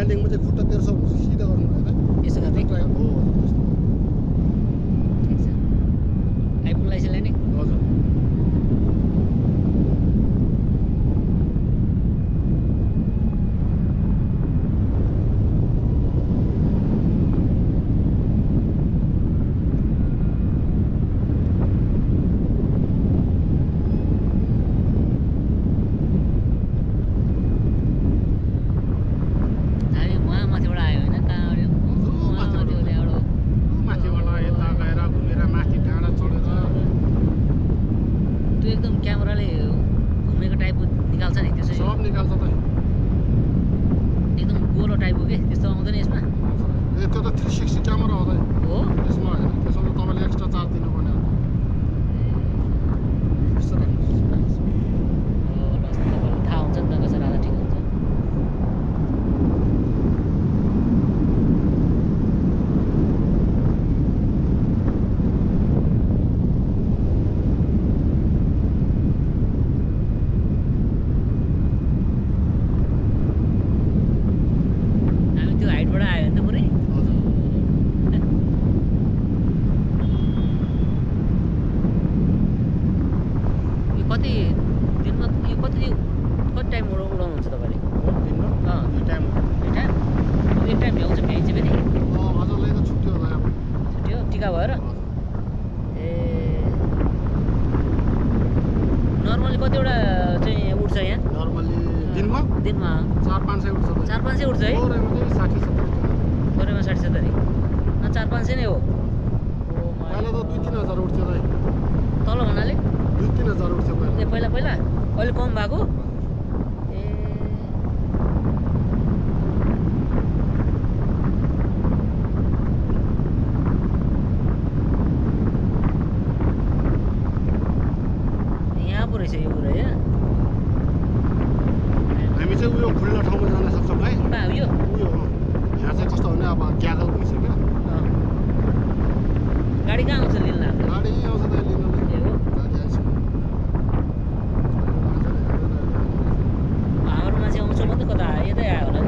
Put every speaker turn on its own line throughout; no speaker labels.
ल्यान्डिङमा चाहिँ खुट्टा 1300 सिधा गर्नु भएन
यसो गर्दै
हो त्यस्तो
ठिक छ आइपुग्ला यसो ल्यान्डिङ
हजुर
दिनमा
4-500 उठ्छ
4-500 उठ्छ है गोरेमा 60-70 न 4-500 नै हो
पहिला त 2-3 हजार उठ्थ्यो दाइ
तल भन्नाले
2-3 हजार उठ्थ्यो
पहिला पहिला अहिले कम भएको यहाँ पो रहेछ यो कुरा है
हामी चाहिँ उयो खुल्ला ठाउँमा जान सक्छौँ है
यो
उयो यहाँ चाहिँ कस्तो भने अब ग्यागल भइसक्यो
गाडी कहाँ आउँछ लिन लाग्छ
गाडी आउँछ त लिन गाडी आइसक्यो
हाम्रो मान्छे आउँछ म त कता यतै आयो होला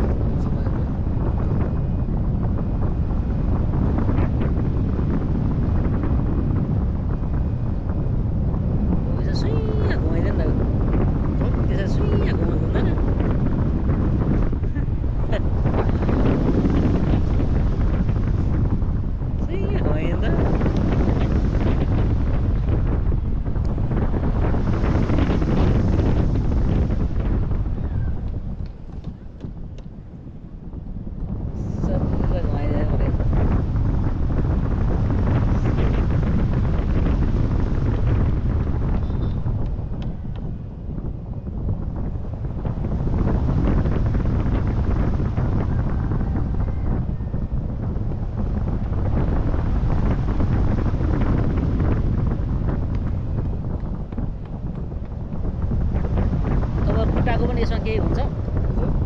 यसमा केही हुन्छ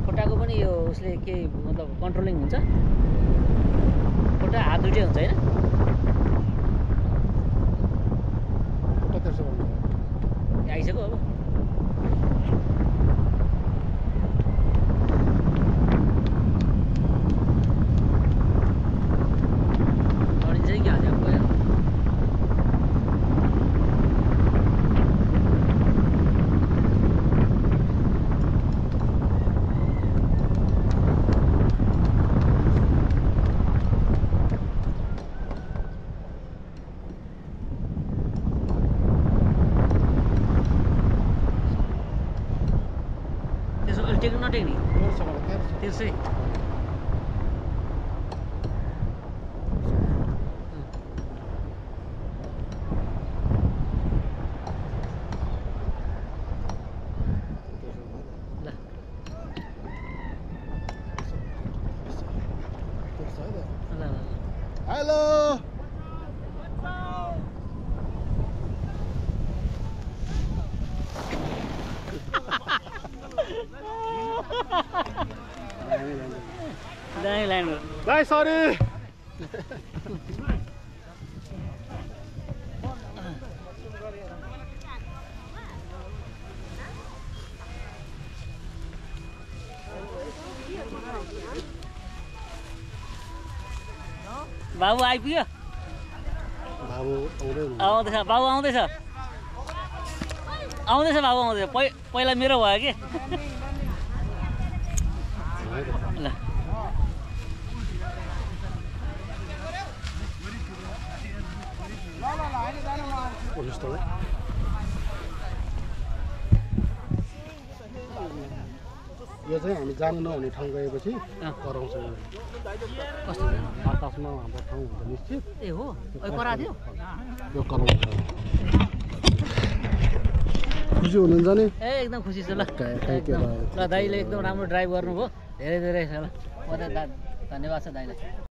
खुट्टाको पनि यो उसले केही मतलब कन्ट्रोलिङ हुन्छ खुट्टा हात दुइटै हुन्छ हैन
खुट्टा 1300 भन्नु
आइसक्यो अब टेक्नु नटेक्ने त्यसै
हेलो
दाइ लाइन
दाइ सरी
बाबु आइपुग्यो
बाबु आउँदै हुनुहुन्छ।
आउँदैछ बाबु आउँदैछ आउँदैछ बाबु आउँदैछ पहिला मेरो भयो कि ल
पुलिस तल यो चाहिँ हामी जानु नहुने ठाउँ गएपछि कराउँछ
कस्तो
बातासमा हाम्रो ठाउँ हुन्छ निश्चित
ए हो करा थियो
यो कराउँछ खुसी हुनुहुन्छ नि
ए एकदम खुसी छु ल
एकदम।
ल दाइले एकदम राम्रो ड्राइभ गर्नुभयो धेरै धेरै छ ल धन्यवाद छ दाइलाई